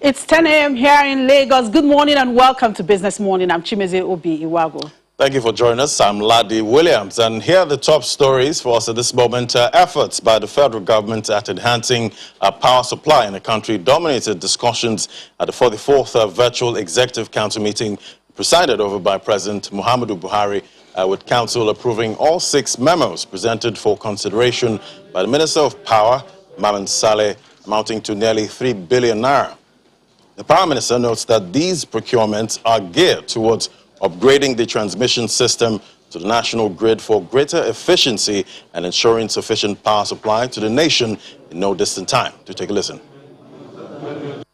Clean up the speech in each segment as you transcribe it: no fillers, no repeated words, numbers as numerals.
It's 10 a.m. here in Lagos. Good morning and welcome to Business Morning. I'm Chimeze Obi Iwago. Thank you for joining us. I'm Ladi Williams, and here are the top stories for us at this moment. Efforts by the federal government at enhancing power supply in the country dominated discussions at the 44th Virtual Executive Council meeting presided over by President Muhammadu Buhari, with Council approving all 6 memos presented for consideration by the Minister of Power, Maman Saleh, amounting to nearly 3 billion naira. The Prime Minister notes that these procurements are geared towards upgrading the transmission system to the national grid for greater efficiency and ensuring sufficient power supply to the nation in no distant time. To take a listen. The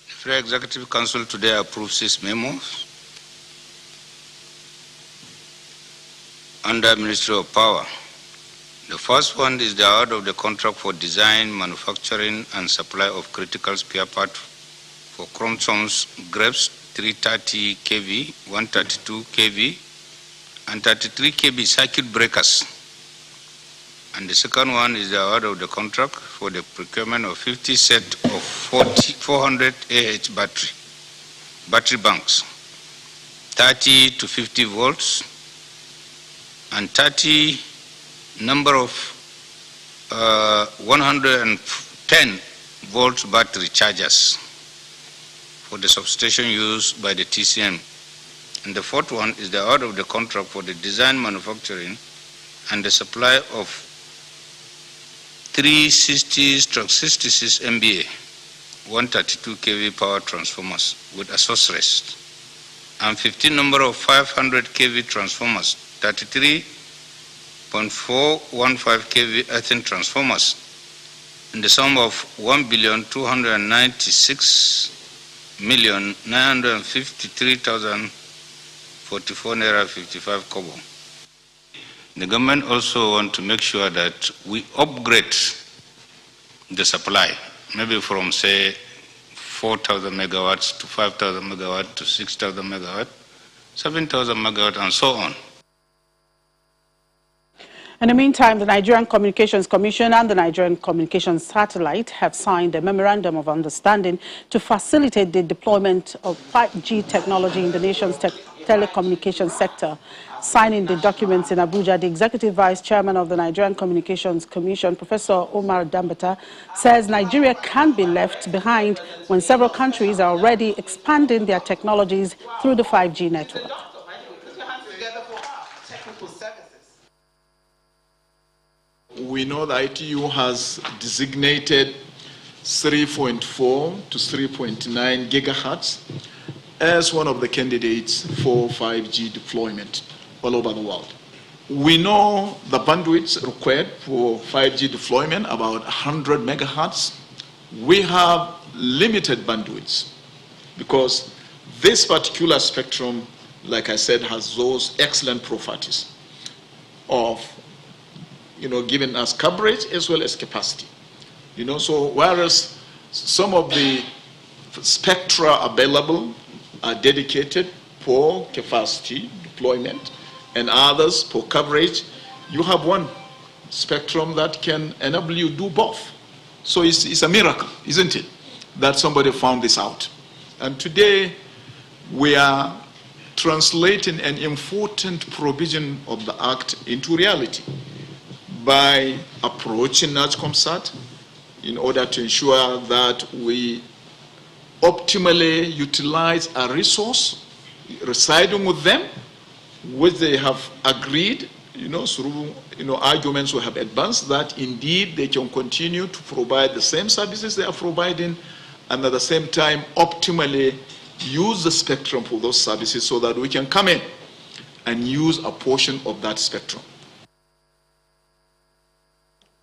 Federal Executive Council today approved 6 memos under Ministry of Power. The first one is the award of the contract for design, manufacturing, and supply of critical spare parts for chromosomes grapes 330 kV, 132 kV, and 33 kV circuit breakers. And the second one is the award of the contract for the procurement of 50 sets of 400 AH battery banks, 30 to 50 volts, and 30 number of 110 volts battery chargers for the substation used by the TCM. And the fourth one is the award of the contract for the design, manufacturing, and the supply of 360/66 MVA, 132 kV power transformers with accessories, and 15 number of 500 kV transformers, 33.415 kV earthing transformers, in the sum of 1,296,953,044 naira 55 kobo. The government also want to make sure that we upgrade the supply, maybe from say 4,000 megawatts to 5,000 megawatts to 6,000 megawatts, 7,000 megawatts, and so on. In the meantime, the Nigerian Communications Commission and the Nigerian Communications Satellite have signed a memorandum of understanding to facilitate the deployment of 5G technology in the nation's telecommunications sector. Signing the documents in Abuja, the Executive Vice Chairman of the Nigerian Communications Commission, Professor Omar Dambata, says Nigeria can't be left behind when several countries are already expanding their technologies through the 5G network. We know that ITU has designated 3.4 to 3.9 gigahertz as one of the candidates for 5G deployment all over the world. We know the bandwidth required for 5G deployment, about 100 megahertz. We have limited bandwidths because this particular spectrum, like I said, has those excellent properties of giving us coverage as well as capacity. So whereas some of the spectra available are dedicated for capacity deployment and others for coverage, you have one spectrum that can enable you to do both. So it's a miracle, isn't it, that somebody found this out. And today we are translating an important provision of the Act into reality by approaching NAGCOMSAT in order to ensure that we optimally utilize a resource residing with them, which they have agreed, through arguments we have advanced that indeed they can continue to provide the same services they are providing, and at the same time optimally use the spectrum for those services so that we can come in and use a portion of that spectrum.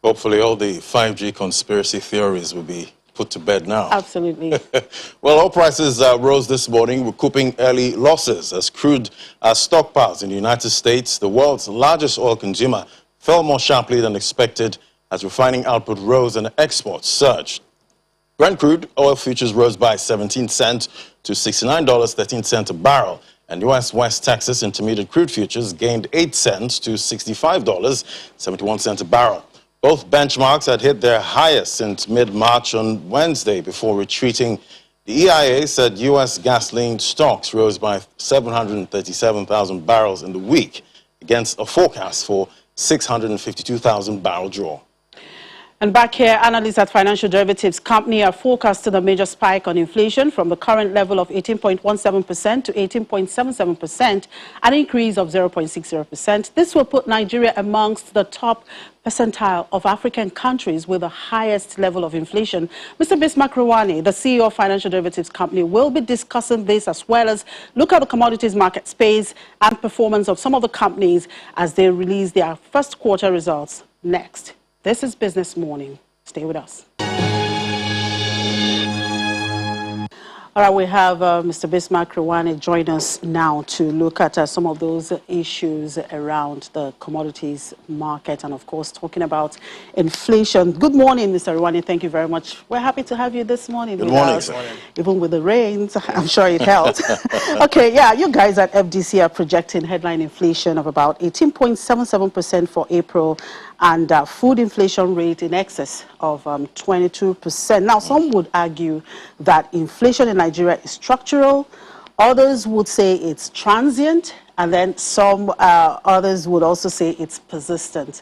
Hopefully all the 5G conspiracy theories will be put to bed now. Absolutely. Well, oil prices rose this morning, recouping early losses as crude stockpiles in the United States, the world's largest oil consumer, fell more sharply than expected as refining output rose and exports surged. Brent crude oil futures rose by 17 cents to $69.13 a barrel, and U.S. West Texas Intermediate crude futures gained 8 cents to $65.71 a barrel. Both benchmarks had hit their highest since mid-March on Wednesday before retreating. The EIA said U.S. gasoline stocks rose by 737,000 barrels in the week against a forecast for 652,000 barrel draw. And back here, analysts at financial derivatives company are forecasting a major spike on inflation from the current level of 18.17% to 18.77%, an increase of 0.60%. This will put Nigeria amongst the top percentile of African countries with the highest level of inflation. Mr. Bismarck Rwani, the CEO of financial derivatives company, will be discussing this as well as look at the commodities market space and performance of some of the companies as they release their first quarter results next. This is Business Morning. Stay with us. All right, we have Mr. Bismarck Rwani join us now to look at some of those issues around the commodities market and, of course, talking about inflation. Good morning, Mr. Rwani. Thank you very much. We're happy to have you this morning. Good morning, sir. Even with the rains, I'm sure it helped. Okay, yeah, you guys at FDC are projecting headline inflation of about 18.77% for April and food inflation rate in excess of 22%. Now, some would argue that inflation in Nigeria is structural. Others would say it's transient. And then some others would also say it's persistent.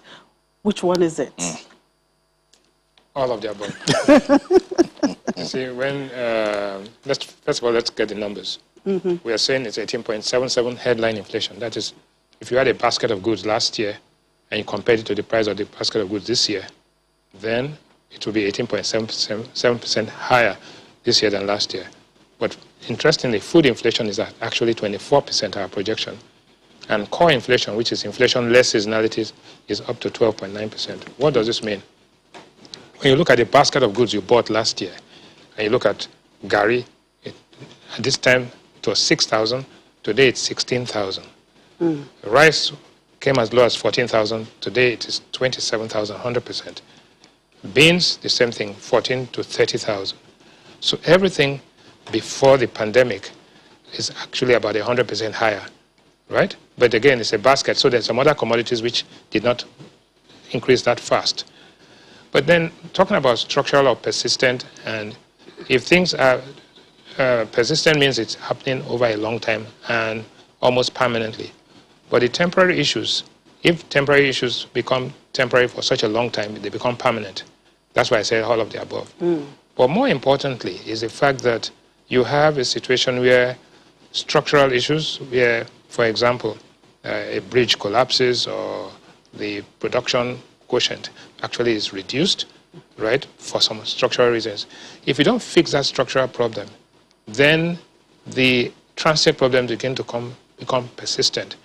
Which one is it? All of the above. You see, when, first of all, let's get the numbers. We are saying it's 18.77 headline inflation. That is, if you had a basket of goods last year, and you compare it to the price of the basket of goods this year, then it will be 18.7% higher this year than last year. But interestingly, food inflation is actually 24% our projection. And core inflation, which is inflation less seasonalities, is up to 12.9%. What does this mean? When you look at the basket of goods you bought last year, and you look at Gari, at this time it was 6,000, today it's 16,000. Rice came as low as 14,000. Today it is 27,000, 100%. Beans, the same thing, 14 to 30,000. So everything before the pandemic is actually about 100% higher, right? But again, it's a basket, so there's some other commodities which did not increase that fast. But then talking about structural or persistent, and if things are persistent means it's happening over a long time and almost permanently. But the temporary issues, if temporary issues become temporary for such a long time, they become permanent. That's why I said all of the above. But more importantly is the fact that you have a situation where structural issues, where, for example, a bridge collapses or the production quotient actually is reduced, right, for some structural reasons. If you don't fix that structural problem, then the transient problems begin to become persistent.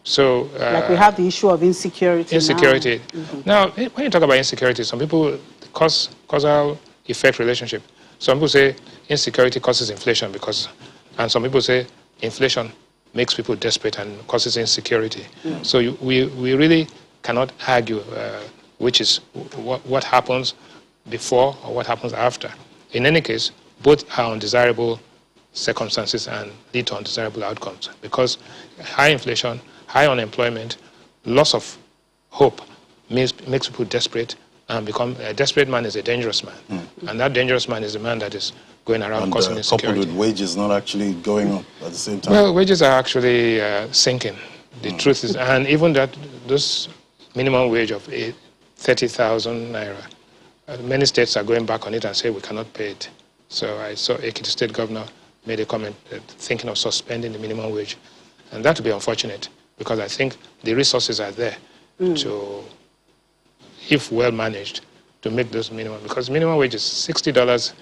So, like we have the issue of insecurity. Insecurity. Now, when you talk about insecurity, some people causal effect relationship. Some people say insecurity causes inflation and some people say inflation makes people desperate and causes insecurity. So we really cannot argue which is what happens before or what happens after. In any case, both are undesirable circumstances and lead to undesirable outcomes because high inflation, high unemployment, loss of hope makes people desperate and a desperate man is a dangerous man. And that dangerous man is a man that is going around causing insecurity. Coupled with wages not actually going up at the same time. Well, wages are actually sinking. The truth is, and even that, this minimum wage of 30,000 naira, many states are going back on it and say we cannot pay it. So I saw Ekiti State Governor made a comment thinking of suspending the minimum wage. And that would be unfortunate because I think the resources are there to, if well managed, to make those minimum. Because minimum wage is $60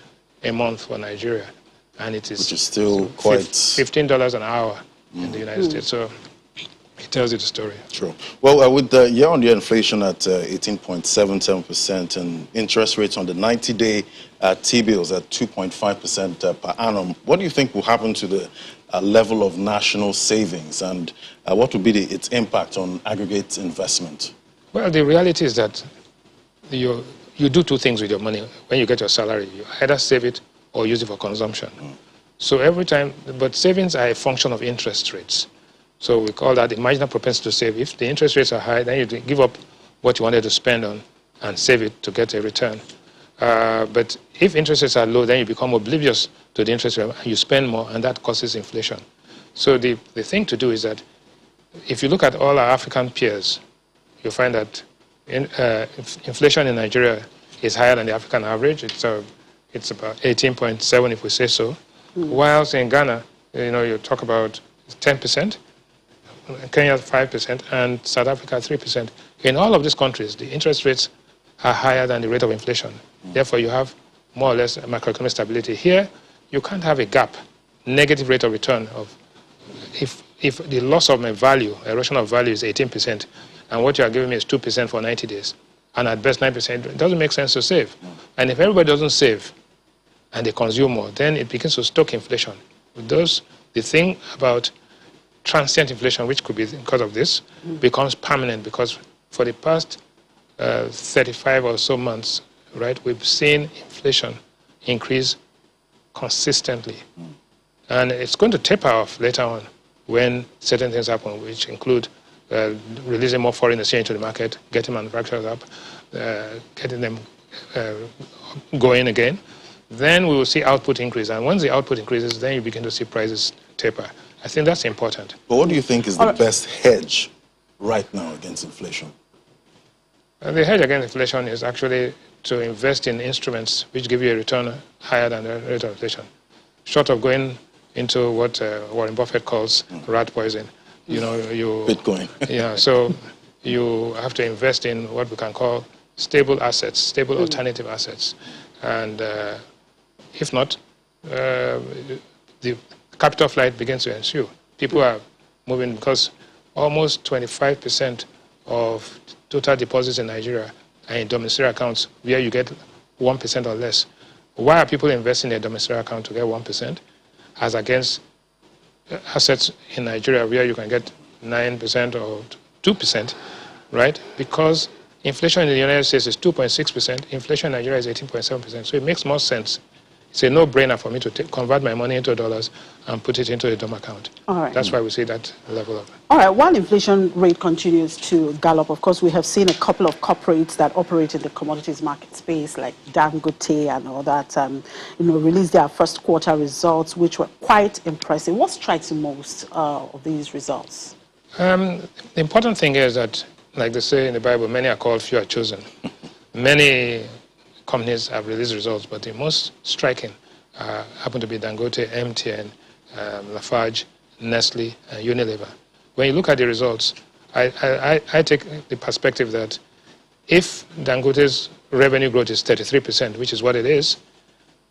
a month for Nigeria. And it is, which is still quite $15 an hour in the United States. So it tells you the story. True. Well, with the year-on-year inflation at 18.77% and interest rates on the 90-day T-bills at 2.5% per annum, what do you think will happen to the level of national savings and what will be its impact on aggregate investment? Well, the reality is that you do two things with your money. When you get your salary, you either save it or use it for consumption. So every time, but savings are a function of interest rates. So we call that the marginal propensity to save. If the interest rates are high, then you give up what you wanted to spend on, and save it to get a return. But if interest rates are low, then you become oblivious to the interest rate and you spend more, and that causes inflation. So the thing to do is that if you look at all our African peers, you'll find that inflation in Nigeria is higher than the African average. It's about 18.7 if we say so. Whilst in Ghana, you talk about 10%, Kenya 5%, and South Africa 3%. In all of these countries, the interest rates are higher than the rate of inflation. Therefore, you have more or less macroeconomic stability. Here, you can't have a gap, negative rate of return of, if the loss of my value, erosion of value is 18%, and what you are giving me is 2% for 90 days, and at best 9%, it doesn't make sense to save. And if everybody doesn't save and they consume more, then it begins to stoke inflation. The thing about transient inflation, which could be because of this, becomes permanent, because for the past 35 or so months, right, we've seen inflation increase consistently. And it's going to taper off later on when certain things happen, which include releasing more foreign exchange to the market, getting manufacturers up, getting them going again. Then we will see output increase. And once the output increases, then you begin to see prices taper. I think that's important. But what do you think is the best hedge right now against inflation? The hedge against inflation is actually to invest in instruments which give you a return higher than the rate of inflation. Short of going into what Warren Buffett calls rat poison, Bitcoin. Yeah, so you have to invest in what we can call stable assets, stable alternative assets. And if not, the capital flight begins to ensue. People are moving because almost 25% of total deposits in Nigeria are in domiciliary accounts where you get 1% or less. Why are people investing in a domiciliary account to get 1% as against assets in Nigeria where you can get 9% or 2%, right? Because inflation in the United States is 2.6%, inflation in Nigeria is 18.7%. So it makes more sense. It's a no-brainer for me to convert my money into dollars and put it into a DOM account. All right. That's why we see that level of it. All right, while inflation rate continues to gallop, of course, we have seen a couple of corporates that operate in the commodities market space, like Dangote and all that, release their first quarter results, which were quite impressive. What strikes you most of these results? The important thing is that, like they say in the Bible, many are called, few are chosen. Many companies have released results, but the most striking happen to be Dangote, MTN, Lafarge, Nestle, and Unilever. When you look at the results, I take the perspective that if Dangote's revenue growth is 33%, which is what it is,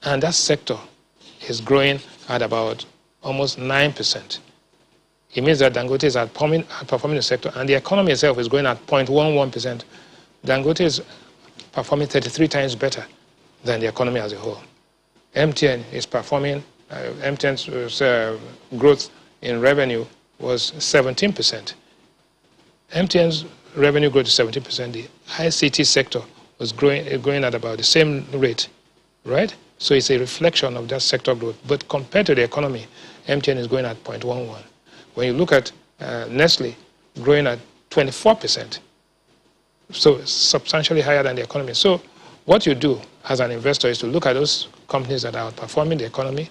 and that sector is growing at about almost 9%, it means that Dangote is outperforming the sector, and the economy itself is growing at 0.11%. Dangote is performing 33 times better than the economy as a whole. MTN is performing, MTN's growth in revenue was 17%. MTN's revenue growth is 17%. The ICT sector was growing at about the same rate, right? So it's a reflection of that sector growth. But compared to the economy, MTN is growing at 0.11. When you look at Nestle, growing at 24%. So substantially higher than the economy. So what you do as an investor is to look at those companies that are outperforming the economy,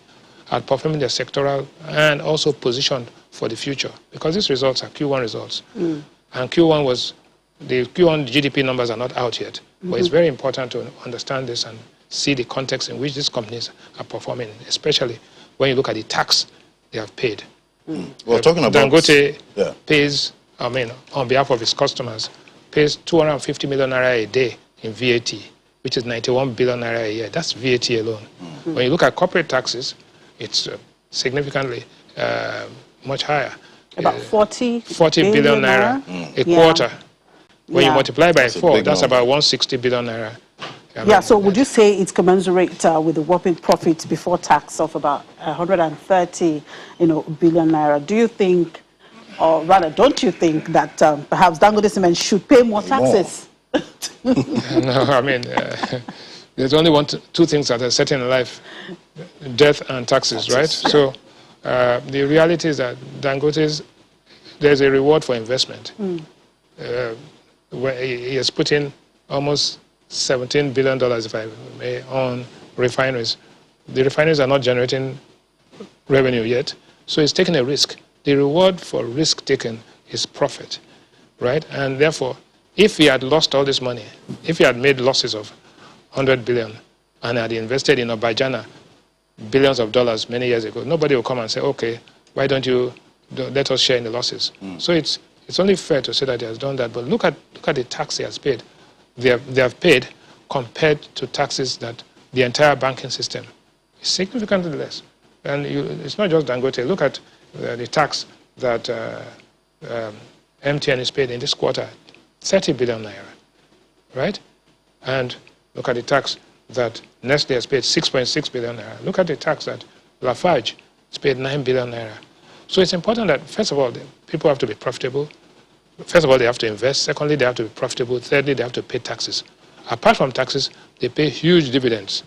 outperforming their sectoral, and also positioned for the future. Because these results are Q1 results. And the Q1 GDP numbers are not out yet. But it's very important to understand this and see the context in which these companies are performing, especially when you look at the tax they have paid. Well, talking about Dangote pays, on behalf of its customers, pays 250 million naira a day in VAT, which is 91 billion naira a year. That's VAT alone. When you look at corporate taxes, it's significantly much higher. About 40 billion naira a quarter. When you multiply by 4, that's about 160 billion naira. So would you say it's commensurate with the whopping profits before tax of about 130 billion naira? Do you think, or rather, don't you think that perhaps Dangote Cement should pay more taxes? No, there's only two things that are certain in life: death and taxes, right? So the reality is that there's a reward for investment. Where he has put in almost $17 billion, if I may, on refineries. The refineries are not generating revenue yet, so it's taking a risk. The reward for risk taken is profit, right? And therefore, if he had lost all this money, if he had made losses of 100 billion and had invested in Obajana billions of dollars many years ago, nobody will come and say, okay, why don't you let us share in the losses? So it's only fair to say that he has done that. But look at the tax he has paid. They have paid compared to taxes that the entire banking system is significantly less. And it's not just Dangote. Look at the tax that MTN is paid in this quarter, 30 billion naira, right? And look at the tax that Nestle has paid, 6.6 billion naira. Look at the tax that Lafarge has paid, 9 billion naira. So it's important that, first of all, people have to be profitable. First of all, they have to invest. Secondly, they have to be profitable. Thirdly, they have to pay taxes. Apart from taxes, they pay huge dividends.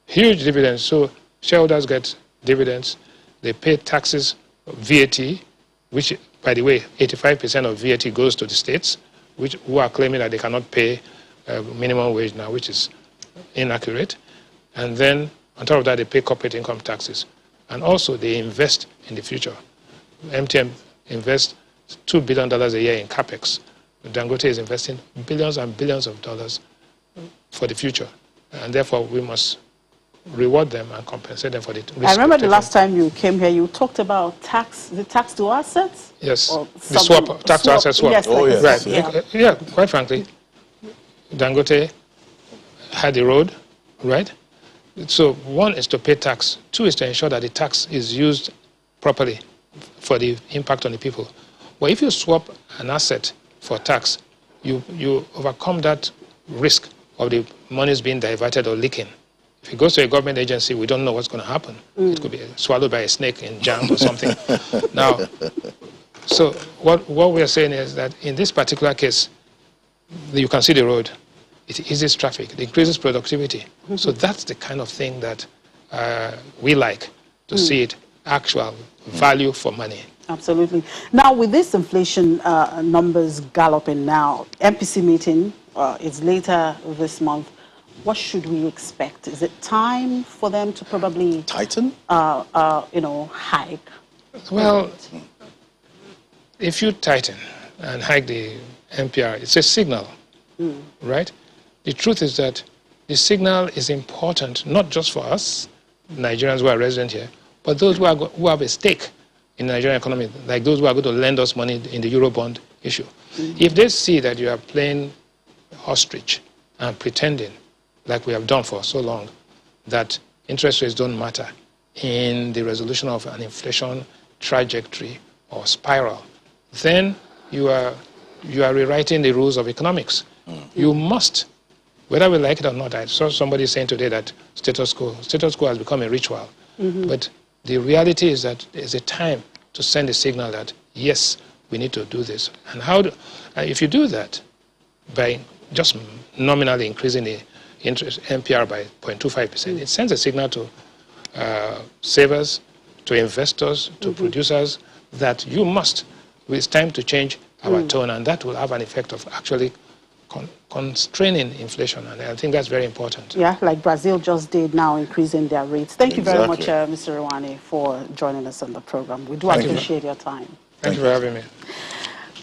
Huge dividends. So shareholders get dividends. They pay taxes, VAT, which, by the way, 85% of VAT goes to the states, who are claiming that they cannot pay minimum wage now, which is inaccurate. And then, on top of that, they pay corporate income taxes. And also, they invest in the future. MTN invests $2 billion a year in capex. Dangote is investing billions and billions of dollars for the future. And therefore, we must reward them and compensate them for the risk. I remember the last time you came here, you talked about the tax to assets? Yes, the swap, tax to asset swap. Yes, oh, yes. Right. Yeah, quite frankly, Dangote had the road, right? So one is to pay tax. Two is to ensure that the tax is used properly for the impact on the people. But if you swap an asset for tax, you overcome that risk of the monies being diverted or leaking. If it goes to a government agency, we don't know what's going to happen. It could be swallowed by a snake in jam or something. Now, so what we are saying is that in this particular case, you can see the road. It eases traffic. It increases productivity. So that's the kind of thing that we like to see it actual value for money. Absolutely. Now, with this inflation numbers galloping now, MPC meeting is later this month. What should we expect? Is it time for them to probably tighten? Hike? Well, if you tighten and hike the MPR, it's a signal, right? The truth is that the signal is important, not just for us, Nigerians who are resident here, but those who have a stake in the Nigerian economy, like those who are going to lend us money in the Eurobond issue. If they see that you are playing ostrich and pretending, like we have done for so long, that interest rates don't matter in the resolution of an inflation trajectory or spiral, then you are rewriting the rules of economics. You must, whether we like it or not. I saw somebody saying today that status quo has become a ritual. But the reality is that there's a time to send a signal that, yes, we need to do this. And if you do that by just nominally increasing the interest MPR by 0.25%, it sends a signal to savers, to investors, to producers that it's time to change our tone, and that will have an effect of actually constraining inflation, and I think that's very important. Yeah, like Brazil just did now, increasing their rates. Thank you very much, Mr. Rwani, for joining us on the program. We do appreciate your time. Thank you for having me.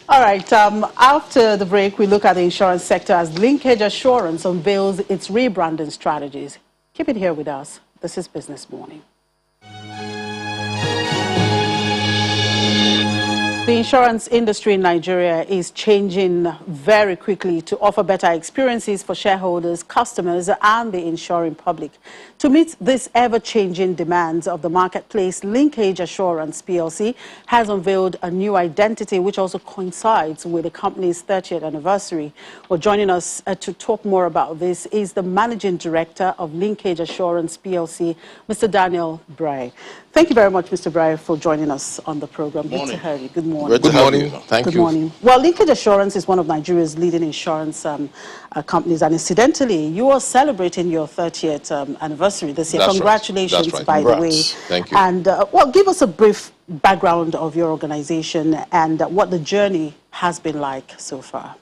All right, after the break, we look at the insurance sector as Linkage Assurance unveils its rebranding strategies. Keep it here with us. This is Business Morning. The insurance industry in Nigeria is changing very quickly to offer better experiences for shareholders, customers, and the insuring public. To meet these ever-changing demands of the marketplace, Linkage Assurance PLC has unveiled a new identity which also coincides with the company's 30th anniversary. Well, joining us to talk more about this is the Managing Director of Linkage Assurance PLC, Mr. Daniel Bray. Thank you very much, Mr. Bray, for joining us on the program. Good to have you. Good morning. Good morning. Thank you. Good morning. Well, Linkage Assurance is one of Nigeria's leading insurance companies, and incidentally, you are celebrating your 30th anniversary this year. That's Congratulations, right. by the way. Thank you. And well, give us a brief background of your organization and what the journey has been like so far.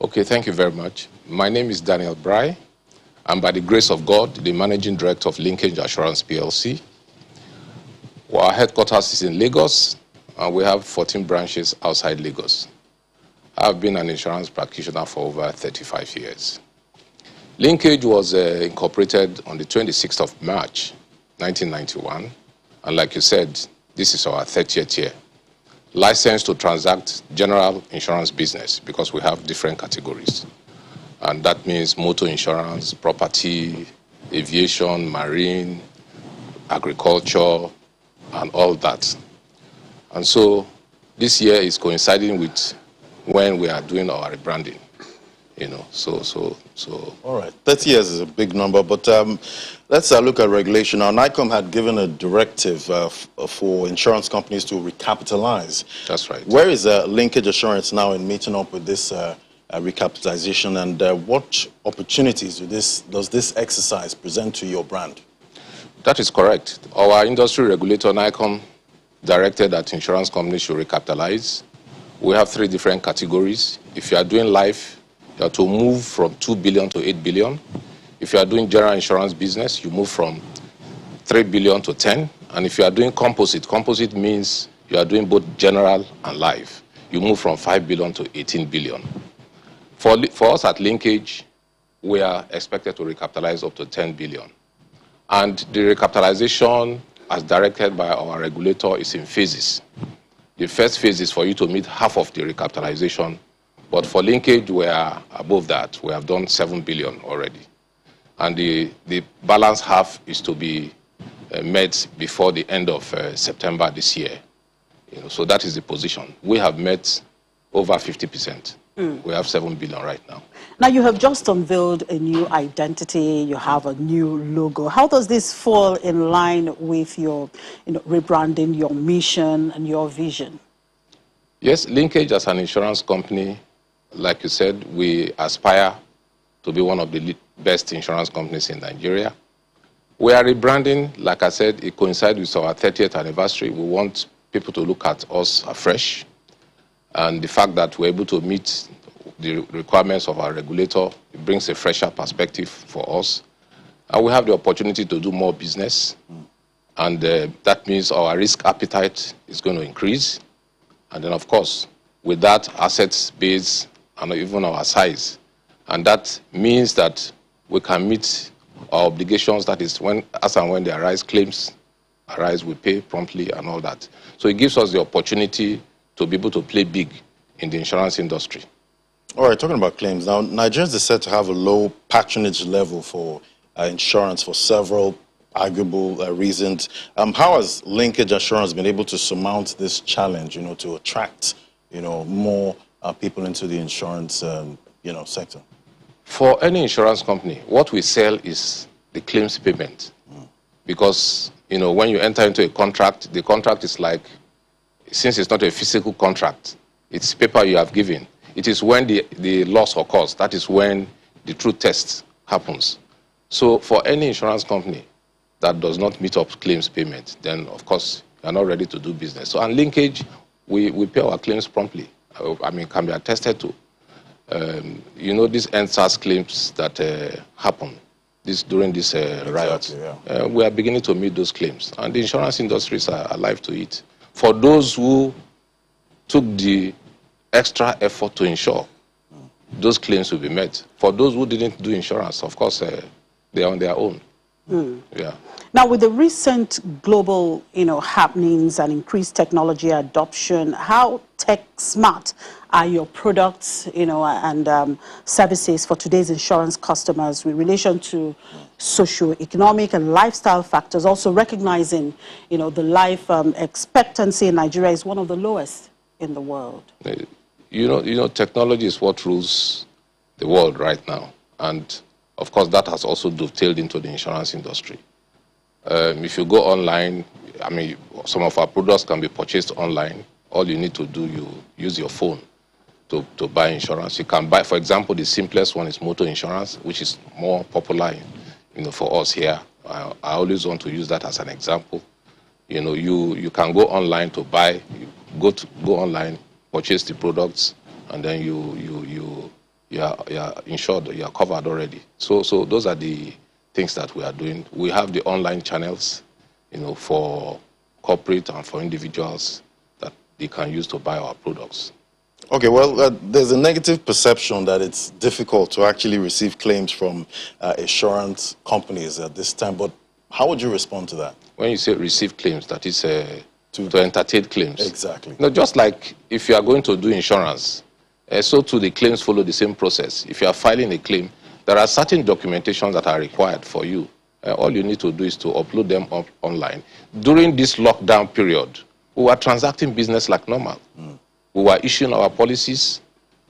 Okay, thank you very much. My name is Daniel Bry. I'm, by the grace of God, the Managing Director of Linkage Assurance PLC. Our headquarters is in Lagos, and we have 14 branches outside Lagos. I've been an insurance practitioner for over 35 years. Linkage was incorporated on the 26th of March, 1991. And like you said, this is our 30th year. Licensed to transact general insurance business because we have different categories. And that means motor insurance, property, aviation, marine, agriculture, and all that. And so this year is coinciding with when we are doing our rebranding. All right, 30 years is a big number, but let's look at regulation. Now, NICOM had given a directive for insurance companies to recapitalize. That's right. Where is Linkage Assurance now in meeting up with this recapitalization, and what opportunities does this exercise present to your brand? That is correct. Our industry regulator, NICOM, directed that insurance companies should recapitalize. We have 3 different categories. If you are doing life, you have to move from 2 billion to 8 billion. If you are doing general insurance business, you move from 3 billion to 10. And if you are doing composite means you are doing both general and life. You move from 5 billion to 18 billion. For us at Linkage, we are expected to recapitalize up to 10 billion. And the recapitalization, as directed by our regulator, is in phases. The first phase is for you to meet half of the recapitalization. But for Linkage, we are above that. We have done 7 billion already. And the balance half is to be met before the end of September this year. So that is the position. We have met over 50%. We have 7 billion right now. Now, you have just unveiled a new identity. You have a new logo. How does this fall in line with your rebranding, your mission, and your vision? Yes, Linkage as an insurance company, like you said, we aspire to be one of the best insurance companies in Nigeria. We are rebranding. Like I said, it coincides with our 30th anniversary. We want people to look at us afresh. And the fact that we're able to meet the requirements of our regulator, it brings a fresher perspective for us. And we have the opportunity to do more business. And that means our risk appetite is going to increase. And then, of course, with that, assets base and even our size. And that means that we can meet our obligations, that is, as and when they arise, claims arise, we pay promptly and all that. So it gives us the opportunity to be able to play big in the insurance industry. All right, talking about claims. Now, Nigerians are said to have a low patronage level for insurance for several arguable reasons. How has Linkage Assurance been able to surmount this challenge, to attract, more people into the insurance, sector? For any insurance company, what we sell is the claims payment. Because, when you enter into a contract, the contract is like, since it's not a physical contract, it's paper you have given. It is when the loss occurs, that is when the true test happens. So for any insurance company that does not meet up claims payment, then of course you are not ready to do business. So on Linkage, we pay our claims promptly. Can be attested to. These NSAS claims that happen during this riot. Yeah. We are beginning to meet those claims. And the insurance industries are alive to it. For those who took the extra effort to insure, those claims will be met. For those who didn't do insurance, of course, they are on their own. Yeah. Now, with the recent global, happenings and increased technology adoption, how tech smart are your products, and services for today's insurance customers with relation to socio-economic and lifestyle factors, also recognizing, the life expectancy in Nigeria is one of the lowest in the world? Technology is what rules the world right now. And of course, that has also dovetailed into the insurance industry. If you go online, some of our products can be purchased online. All you need to do, you use your phone to buy insurance. You can buy, for example, the simplest one is motor insurance, which is more popular, for us here. I always want to use that as an example. You can go online to buy, go online, purchase the products, and then you you are insured, you are covered already. So those are the things that we are doing. We have the online channels, for corporate and for individuals that they can use to buy our products. Okay, well, there's a negative perception that it's difficult to actually receive claims from insurance companies at this time, but how would you respond to that? When you say receive claims, that is to entertain claims. Exactly. Just like if you are going to do insurance, so too the claims follow the same process. If you are filing a claim, there are certain documentations that are required for you. All you need to do is to upload them online. During this lockdown period, we were transacting business like normal. We were issuing our policies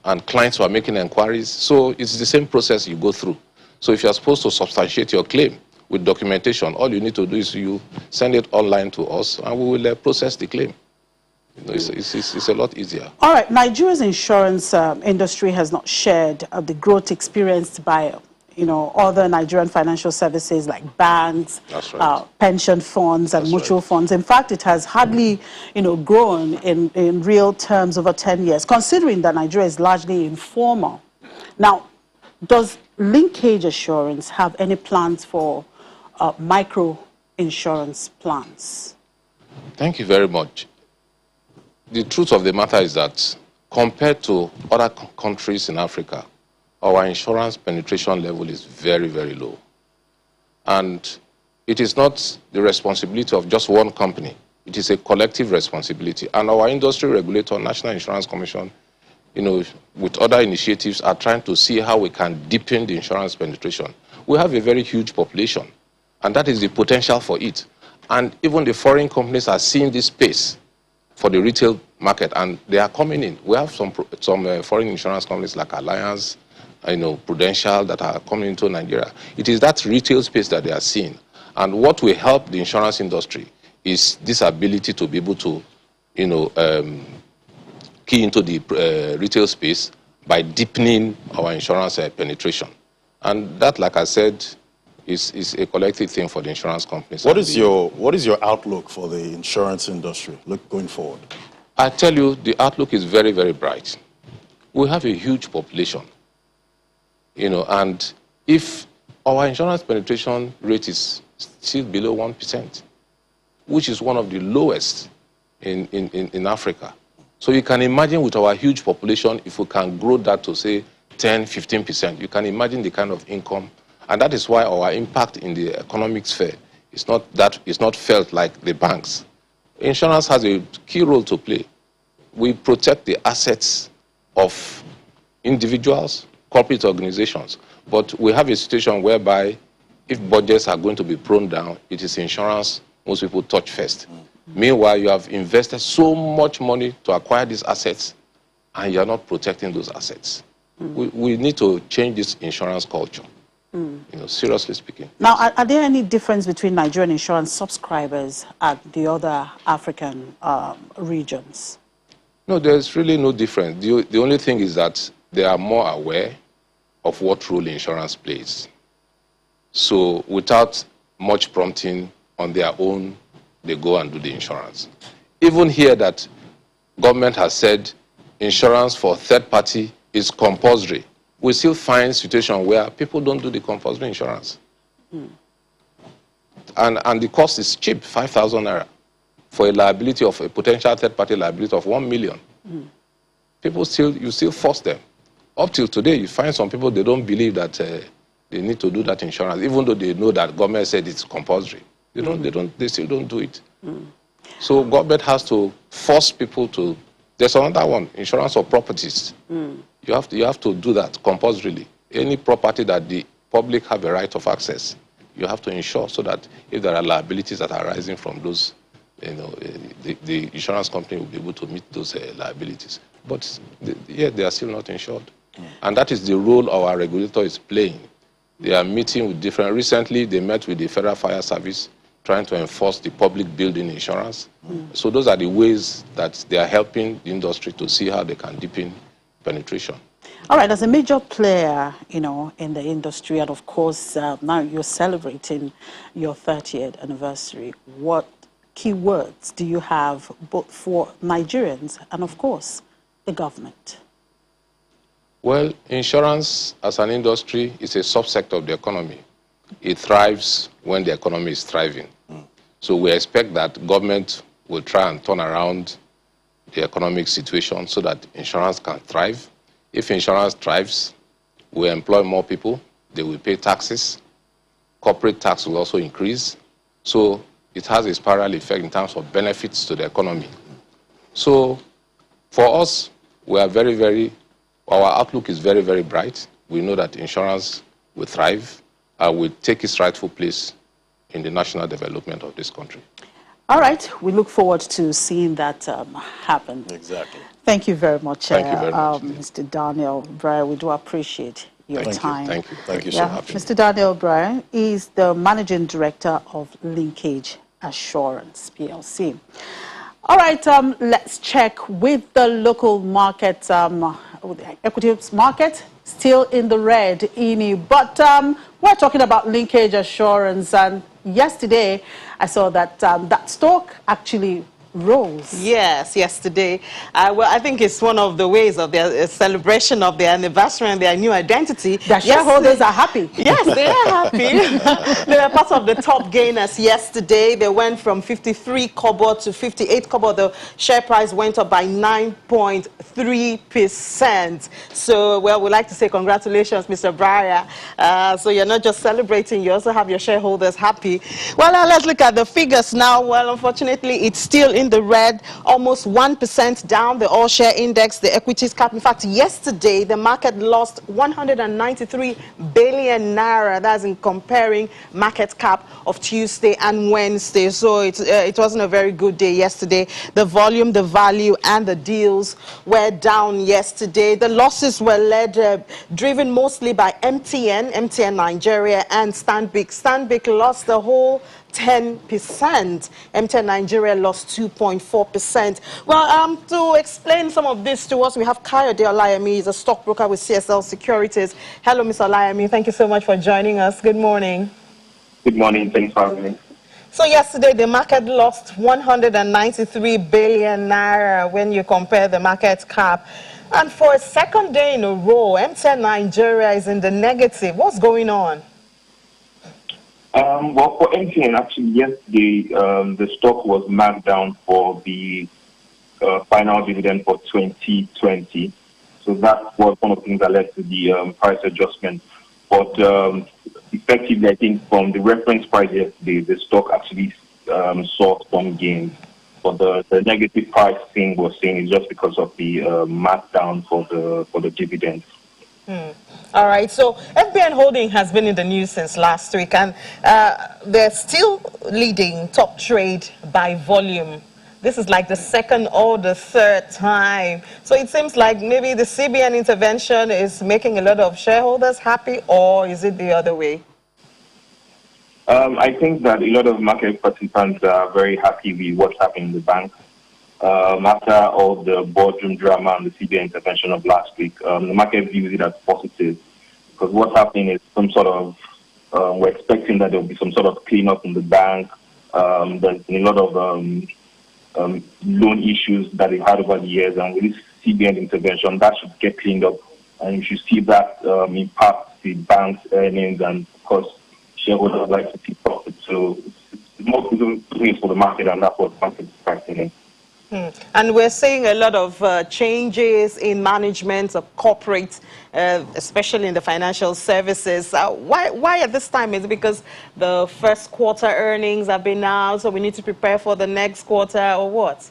and clients were making inquiries. So it's the same process you go through. So if you're supposed to substantiate your claim with documentation, all you need to do is you send it online to us and we will process the claim. It's a lot easier. All right, Nigeria's insurance industry has not shared the growth experienced by other Nigerian financial services like banks, That's right. pension funds and That's mutual right. funds. In fact, it has hardly, grown in real terms over 10 years, considering that Nigeria is largely informal. Now, does Linkage Assurance have any plans for micro insurance plans? Thank you very much. The truth of the matter is that compared to other countries in Africa, our insurance penetration level is very, very low. And it is not the responsibility of just one company. It is a collective responsibility. And our industry regulator, National Insurance Commission, with other initiatives are trying to see how we can deepen the insurance penetration. We have a very huge population, and that is the potential for it. And even the foreign companies are seeing this space for the retail market, and they are coming in. We have some foreign insurance companies like Alliance, Prudential that are coming into Nigeria. It is that retail space that they are seeing. And what will help the insurance industry is this ability to be able to, key into the retail space by deepening our insurance penetration. And that, like I said, is a collective thing for the insurance companies. What is your outlook for the insurance industry going forward? I tell you, the outlook is very, very bright. We have a huge population. And if our insurance penetration rate is still below 1%, which is one of the lowest in Africa. So you can imagine with our huge population, if we can grow that to say 10, 15%, you can imagine the kind of income. And that is why our impact in the economic sphere is not felt like the banks. Insurance has a key role to play. We protect the assets of individuals, corporate organizations. But we have a situation whereby if budgets are going to be prone down, it is insurance most people touch first. Meanwhile, you have invested so much money to acquire these assets, and you're not protecting those assets. We need to change this insurance culture, seriously speaking. Now, are there any difference between Nigerian insurance subscribers and the other African regions? No, there's really no difference. The only thing is that they are more aware of what role insurance plays. So without much prompting on their own, they go and do the insurance. Even here that government has said insurance for third party is compulsory, we still find situations where people don't do the compulsory insurance. And the cost is cheap, 5,000 naira, for a liability of a potential third party liability of 1 million. You still force them. Up till today, you find some people, they don't believe that they need to do that insurance, even though they know that government said it's compulsory. They still don't do it. So government has to force people to. There's another one, insurance of properties. You have to do that compulsorily. Any property that the public have a right of access, you have to insure so that if there are liabilities that are arising from those, the insurance company will be able to meet those liabilities. But they are still not insured. And that is the role our regulator is playing. They are meeting with different. Recently, they met with the Federal Fire Service, trying to enforce the public building insurance. So those are the ways that they are helping the industry to see how they can deepen penetration. All right, as a major player, in the industry, and of course, now you're celebrating your 30th anniversary, what key words do you have both for Nigerians and, of course, the government? Well, insurance as an industry is a subsector of the economy. It thrives when the economy is thriving. So we expect that government will try and turn around the economic situation so that insurance can thrive. If insurance thrives, we employ more people, they will pay taxes, corporate tax will also increase. So it has a spiral effect in terms of benefits to the economy. So for us, we are our outlook is very, very bright. We know that insurance will thrive and will take its rightful place in the national development of this country. All right, we look forward to seeing that happen. Exactly. Thank you very much, Thank you very much. Mr. Daniel Breyer. We do appreciate your time. Thank you. Thank you so much. Mr. Daniel Breyer is the Managing Director of Linkage Assurance, PLC. All right, let's check with the local market, with the equities market, still in the red, INI. But we're talking about Linkage Assurance, and yesterday I saw that that stock actually rose. Yes, yesterday. Well, I think it's one of the ways of their celebration of their anniversary and their new identity. The shareholders are happy. Yes, they are happy. They were part of the top gainers yesterday. They went from 53 kobo to 58 kobo. The share price went up by 9.3%. So, well, we'd like to say congratulations, Mr. Breyer. So you're not just celebrating, you also have your shareholders happy. Well, now let's look at the figures now. Well, unfortunately, it's still in the red, almost 1% down, the all-share index, the equities cap. In fact, yesterday, the market lost 193 billion naira. That's in comparing market cap of Tuesday and Wednesday. So it wasn't a very good day yesterday. The volume, the value, and the deals were down yesterday. The losses were driven mostly by MTN Nigeria, and Stanbic. Stanbic lost the whole 10%. MTN Nigeria lost 2.4%. Well, to explain some of this to us, we have Kayode Olayemi. He's a stockbroker with CSL Securities. Hello, Mr. Olayemi. Thank you so much for joining us. Good morning. Good morning. Thanks for having me. So yesterday, the market lost 193 billion naira when you compare the market cap. And for a second day in a row, MTN Nigeria is in the negative. What's going on? Well, for MTN, actually, yesterday, the stock was marked down for the final dividend for 2020. So that was one of the things that led to the price adjustment. But effectively, I think from the reference price yesterday, the stock actually saw some gains. But the negative pricing we're seeing is just because of the markdown for the dividend. All right, so FBN Holding has been in the news since last week, and they're still leading top trade by volume. This is like the second or the third time. So it seems like maybe the CBN intervention is making a lot of shareholders happy, or is it the other way? I think that a lot of market participants are very happy with what's happening in the bank. After all the boardroom drama and the CBN intervention of last week, the market views it as positive, because what's happening is some sort of, we're expecting that there will be some sort of cleanup in the bank. There's been a lot of loan issues that they've had over the years, and with this CBN intervention, that should get cleaned up, and you should see that impact the bank's earnings, and of course, shareholders like to see profit. So it's more good for the market, and that's what the market is pricing in. And we're seeing a lot of changes in management of corporate, especially in the financial services. Why at this time? Is it because the first quarter earnings have been out, so we need to prepare for the next quarter, or what?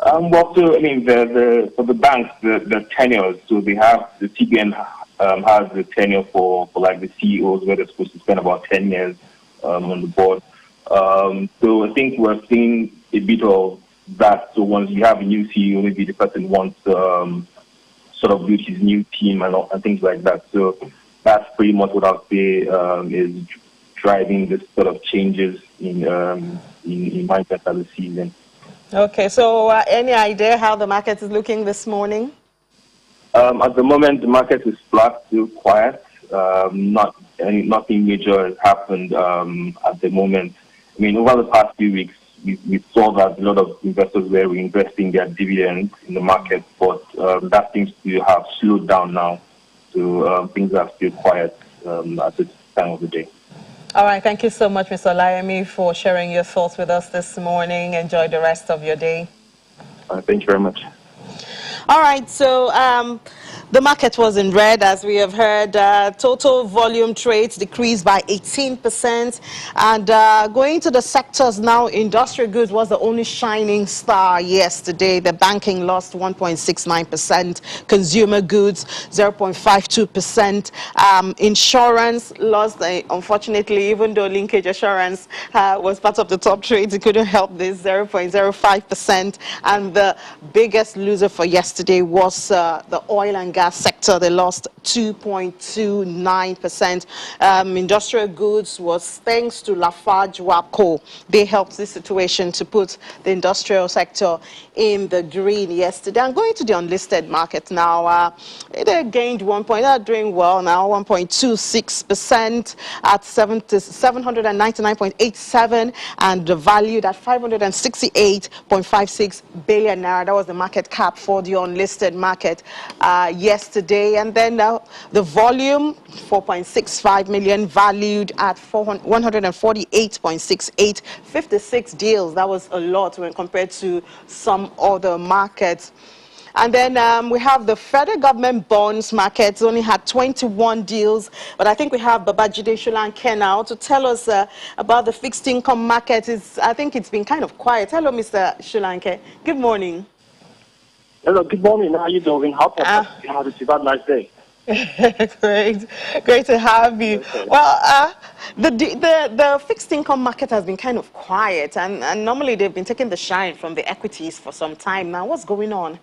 Well, so, I mean, for the banks, the tenures, so they have, the CBN has the tenure for like the CEOs, where they're supposed to spend about 10 years on the board. So I think we're seeing a bit of that. So once you have a new CEO, maybe the person wants to sort of build his new team and things like that. So that's pretty much what I'll say is driving this sort of changes in mindset of the season. Okay, so any idea how the market is looking this morning? At the moment, the market is flat, still quiet. Nothing major has happened at the moment. I mean, over the past few weeks, we saw that a lot of investors were reinvesting their dividends in the market, but that seems to have slowed down now. So things are still quiet at this time of the day. All right. Thank you so much, Mr. Olayemi, for sharing your thoughts with us this morning. Enjoy the rest of your day. Thank you very much. All right, so the market was in red, as we have heard. Total volume trades decreased by 18%. And going to the sectors now, industrial goods was the only shining star yesterday. The banking lost 1.69%. Consumer goods, 0.52%. Insurance lost, unfortunately, even though Linkage Assurance was part of the top trades, it couldn't help this, 0.05%. And the biggest loser for yesterday was the oil and gas sector. They lost 2.29%. Industrial goods was thanks to Lafarge Wapco. They helped this situation to put the industrial sector in the green yesterday. And going to the unlisted market now, they gained 1 point. They're doing well now, 1.26% at 799.87, and valued at 568.56 billion naira. That was the market cap for the unlisted market yesterday. And then the volume, 4.65 million, valued at 148.68, 56 deals. That was a lot when compared to some other markets. And then we have the federal government bonds market. Only had 21 deals, but I think we have Babajide Sholanke now to tell us about the fixed income market. I think it's been kind of quiet. Hello, Mr. Sholanke. Good morning. Hello, good morning. How are you doing? How are you? Have a nice day. Great to have you. Okay. Well, the fixed income market has been kind of quiet, and normally they've been taking the shine from the equities for some time now. What's going on?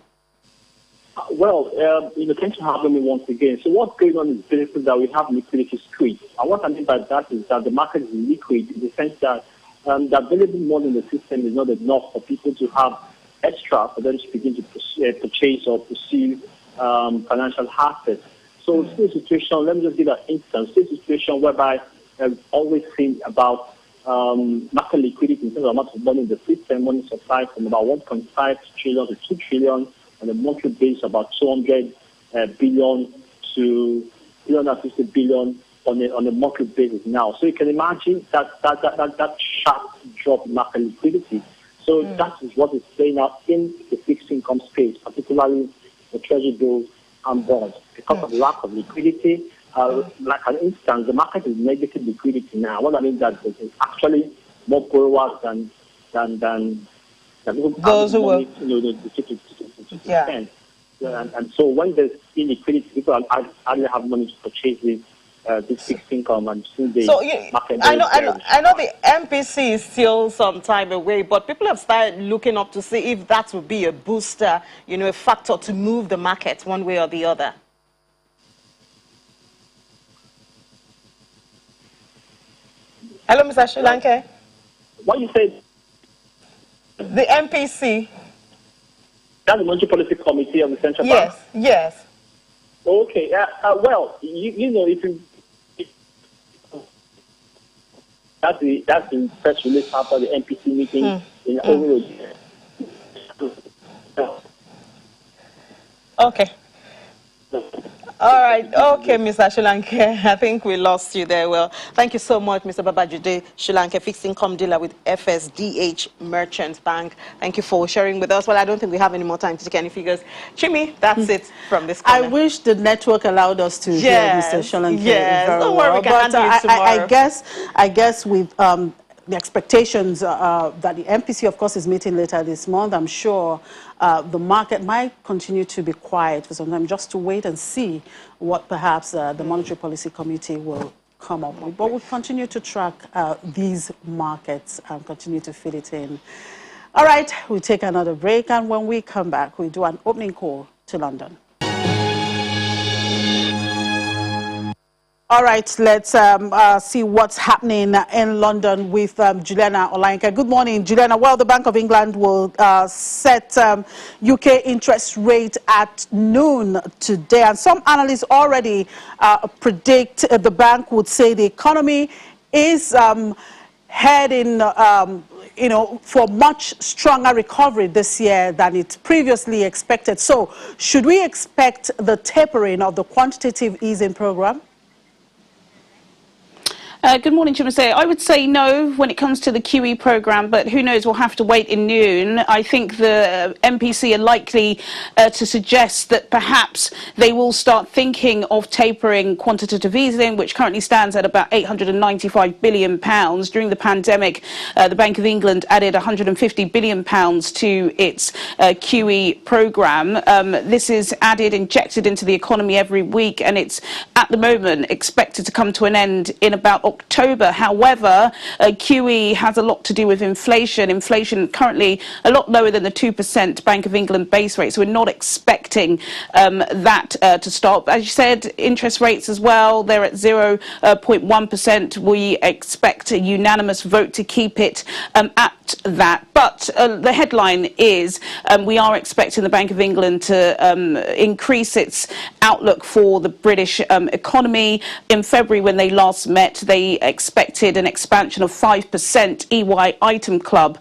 Well, thanks for having me once again. So what's going on is basically that we have liquidity squeeze. And what I mean by that is that the market is liquid in the sense that the available money in the system is not enough for people to have extra for them to begin to purchase or pursue financial assets. So it's a situation, let me just give an instance, it's a situation whereby I've always seen about market liquidity in terms of amount of money in the system, money supply from about 1.5 trillion to 2 trillion on a monthly basis, about 200 billion to 350 billion on a monthly basis now. So you can imagine that sharp drop in market liquidity. So that is what is playing out in the fixed income space, particularly the treasury bills and bonds. Because of lack of liquidity, like an instance, the market is negative liquidity now. What I mean that there's actually more borrowers than those who will spend. And so when there's illiquidity, people hardly have money to purchase this fixed income, and soon the market. I know the MPC is still some time away, but people have started looking up to see if that would be a booster, a factor to move the market one way or the other. Hello, Mr. Sholanke. What you said? The MPC. That's the Monetary Policy Committee of the Central Bank? Yes. Okay. Well, if you that's the press release after the MPC meeting in Overload. Okay. All right. Okay, Mr. Sholanke. I think we lost you there. Well, thank you so much, Mr. Babajide Sholanke, fixed income dealer with FSDH Merchant Bank. Thank you for sharing with us. Well, I don't think we have any more time to take any figures. Chimi, that's it from this corner. I wish the network allowed us to hear Mr. Sholanke very don't well. worry, we can handle it tomorrow. I guess with the expectations that the MPC, of course, is meeting later this month, I'm sure the market might continue to be quiet for some time, just to wait and see what perhaps the Monetary Policy Committee will come up with. But we'll continue to track these markets and continue to feed it in. All right, we'll take another break, and when we come back, we'll do an opening call to London. All right, let's see what's happening in London with Juliana Olayinka. Good morning, Juliana. Well, the Bank of England will set UK interest rate at noon today. And some analysts already predict the bank would say the economy is heading for much stronger recovery this year than it previously expected. So should we expect the tapering of the quantitative easing program? Good morning, Chimase. I would say no when it comes to the QE programme, but who knows, we'll have to wait in noon. I think the MPC are likely to suggest that perhaps they will start thinking of tapering quantitative easing, which currently stands at about £895 billion. During the pandemic, the Bank of England added £150 billion to its QE programme. This is injected into the economy every week, and it's at the moment expected to come to an end in about October. However, QE has a lot to do with inflation. Inflation currently a lot lower than the 2% Bank of England base rate, so we're not expecting that to stop. As you said, interest rates as well, they're at 0.1%. We expect a unanimous vote to keep it at that. But the headline is we are expecting the Bank of England to increase its outlook for the British economy. In February, when they last met, they expected an expansion of 5%. EY Item Club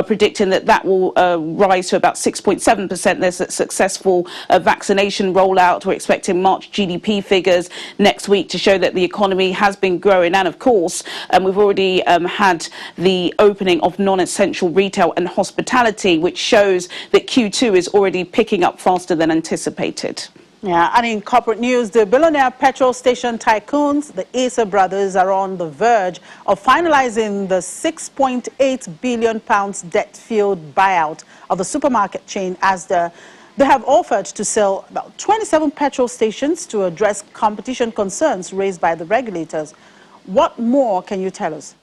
predicting that will rise to about 6.7%. There's a successful vaccination rollout. We're expecting March GDP figures next week to show that the economy has been growing. And of course, we've already had the opening of non-essential retail and hospitality, which shows that Q2 is already picking up faster than anticipated. Yeah, and in corporate news, the billionaire petrol station tycoons, the Asa brothers, are on the verge of finalizing the £6.8 billion debt-fueled buyout of the supermarket chain as they have offered to sell about 27 petrol stations to address competition concerns raised by the regulators. What more can you tell us?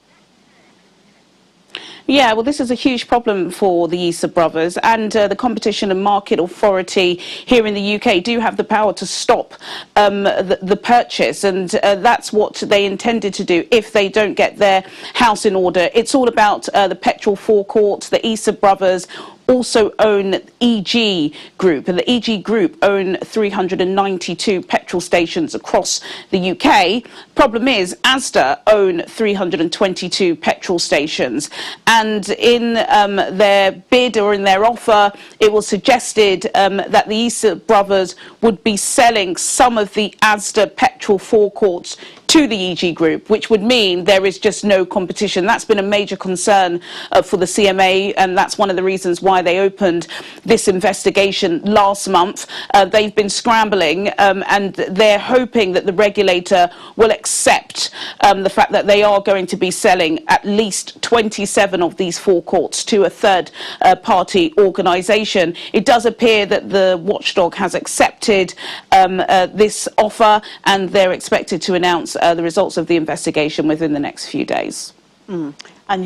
Yeah, well, this is a huge problem for the Issa brothers, and the Competition and Market Authority here in the UK do have the power to stop the purchase, and that's what they intended to do if they don't get their house in order. It's all about the petrol forecourt. The Issa brothers also own EG Group, and the EG Group own 392 petrol stations across the UK. Problem is, Asda own 322 petrol stations, and in their bid or in their offer, it was suggested that the Issa brothers would be selling some of the Asda petrol forecourts to the EG Group, which would mean there is just no competition. That's been a major concern for the CMA, and that's one of the reasons why they opened this investigation last month. They've been scrambling, and they're hoping that the regulator will accept the fact that they are going to be selling at least 27 of these forecourts to a third-party organisation. It does appear that the watchdog has accepted this offer, and they're expected to announce the results of the investigation within the next few days. And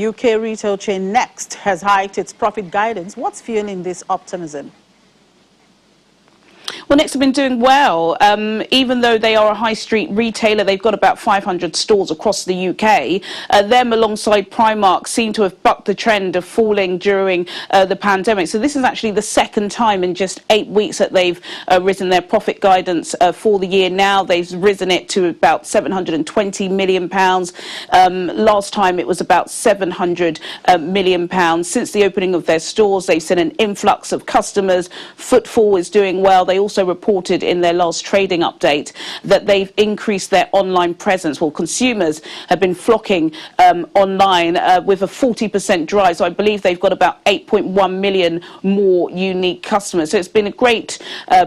UK retail chain Next has hiked its profit guidance. What's fueling this optimism? Well, Next have been doing well. Even though they are a high street retailer, they've got about 500 stores across the UK. Them alongside Primark seem to have bucked the trend of falling during the pandemic. So this is actually the second time in just 8 weeks that they've risen their profit guidance for the year. Now they've risen it to about £720 million. Last time it was about £700 million. Since the opening of their stores, they've seen an influx of customers. Footfall is doing well. They also reported in their last trading update that they've increased their online presence. Well, consumers have been flocking online with a 40% drive. So I believe they've got about 8.1 million more unique customers. So it's been a great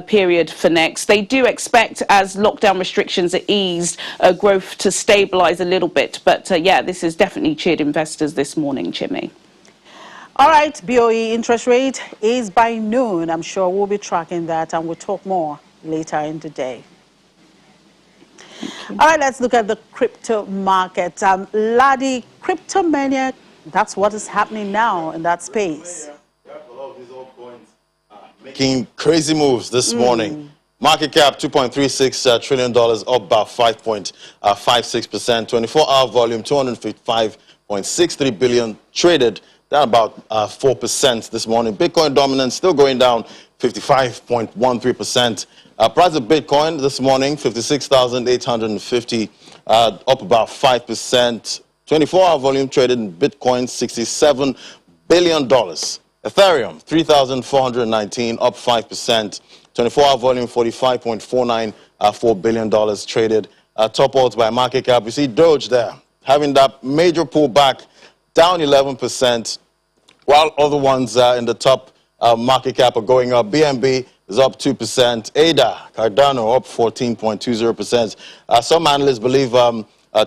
period for Next. They do expect, as lockdown restrictions are eased, growth to stabilise a little bit. But yeah, this has definitely cheered investors this morning, Chimmy. All right, BOE interest rate is by noon. I'm sure we'll be tracking that, and we'll talk more later in the day. All right, let's look at the crypto market. Ladi, crypto mania, that's what is happening now in that space. A lot of these old coins are making crazy moves this morning. Market cap $2.36 trillion, up about 5.56%. 24-hour volume, 255.63 billion traded. Down about 4% this morning. Bitcoin dominance still going down 55.13%. Price of Bitcoin this morning, 56,850, up about 5%. 24-hour volume traded in Bitcoin, 67 billion. Ethereum, 3,419, up 5%. 24-hour volume, $45.494 billion traded. Top odds by market cap. We see Doge there, having that major pullback, down 11%, while other ones in the top market cap are going up. BNB is up 2%. ADA, Cardano, up 14.20%. Some analysts believe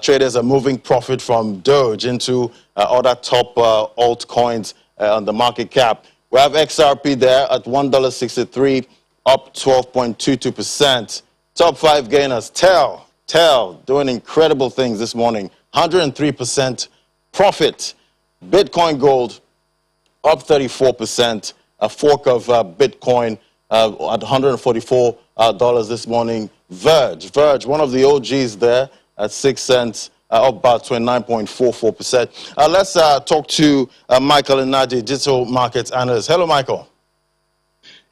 traders are moving profit from Doge into other top altcoins on the market cap. We have XRP there at $1.63, up 12.22%. Top 5 gainers, TEL doing incredible things this morning, 103% profit. Bitcoin Gold, up 34%. A fork of Bitcoin at $144 this morning. Verge, one of the OGs there at 6 cents, up about 29.44%. Let's talk to Michael Inadi, digital markets analyst. Hello, Michael.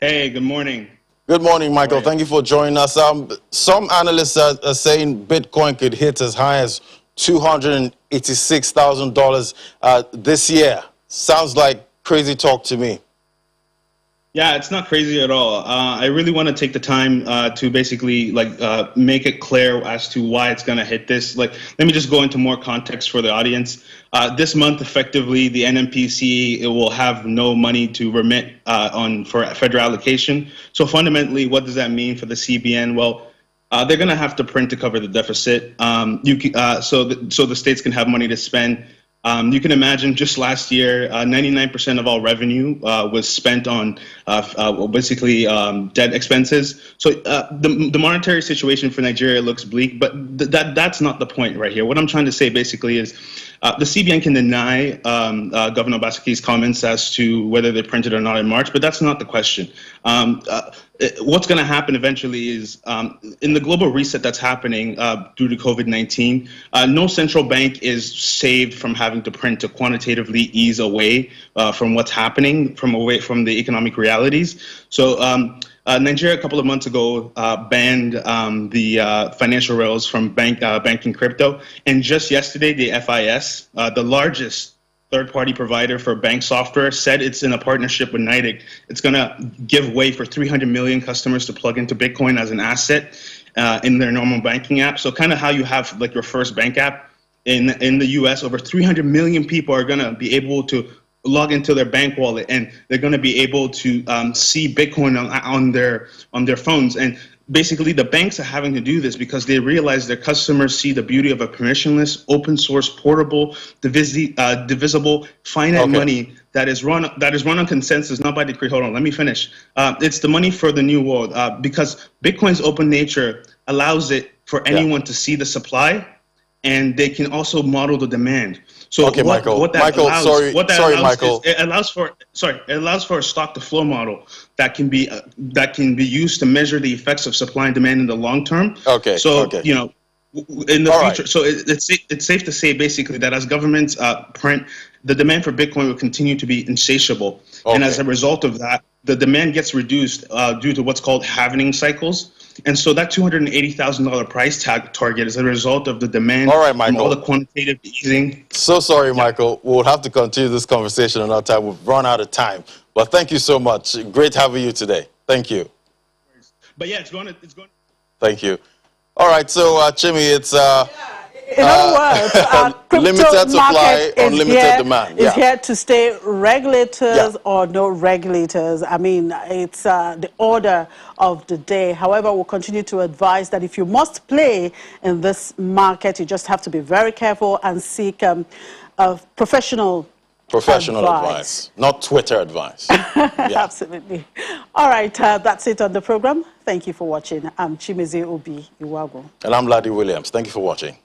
Hey, good morning. Good morning, Michael. Thank you for joining us. Some analysts are saying Bitcoin could hit as high as $286,000 this year. Sounds like crazy talk to me. Yeah, it's not crazy at all. I really want to take the time to basically make it clear as to why it's going to hit this. Let me just go into more context for the audience. This month, effectively, the NMPC will have no money to remit for federal allocation. So fundamentally, what does that mean for the CBN? Well, they're going to have to print to cover the deficit. So the states can have money to spend. You can imagine just last year, 99% of all revenue was spent on basically debt expenses. So the monetary situation for Nigeria looks bleak, but that's not the point right here. What I'm trying to say basically is the CBN can deny Governor Obaseki's comments as to whether they printed or not in March, but that's not the question. What's going to happen eventually is in the global reset that's happening due to COVID-19, no central bank is saved from having to print to quantitatively ease away from what's happening, away from the economic realities. So Nigeria a couple of months ago banned the financial rails from banking crypto. And just yesterday, the FIS, the largest third-party provider for bank software, said it's in a partnership with NYDIG. It's going to give way for 300 million customers to plug into Bitcoin as an asset in their normal banking app. So kind of how you have like your first bank app in the US, over 300 million people are going to be able to log into their bank wallet, and they're going to be able to see Bitcoin on their phones. And basically, the banks are having to do this because they realize their customers see the beauty of a permissionless, open source, portable, divisible, finite money that is run on consensus, not by decree. Hold on, let me finish. It's the money for the new world because Bitcoin's open nature allows it for anyone to see the supply, and they can also model the demand. So it allows for a stock to flow model that can be used to measure the effects of supply and demand in the long term. You know, in the future. So it's safe to say basically that as governments print, the demand for Bitcoin will continue to be insatiable, and as a result of that, the demand gets reduced due to what's called halvening cycles. And so that $280,000 price tag target is a result of the demand from all the quantitative easing. So sorry, Michael. We'll have to continue this conversation another time. We've run out of time. But thank you so much. Great having you today. Thank you. But yeah, it's going to. Thank you. All right, so Chimi, it's in other words, limited supply, unlimited demand. Is here to stay, regulators or no regulators. I mean, it's the order of the day. However, we'll continue to advise that if you must play in this market, you just have to be very careful and seek professional advice, not Twitter advice. Absolutely. All right, that's it on the program. Thank you for watching. I'm Chimeze Obi Iwago. And I'm Ladi Williams. Thank you for watching.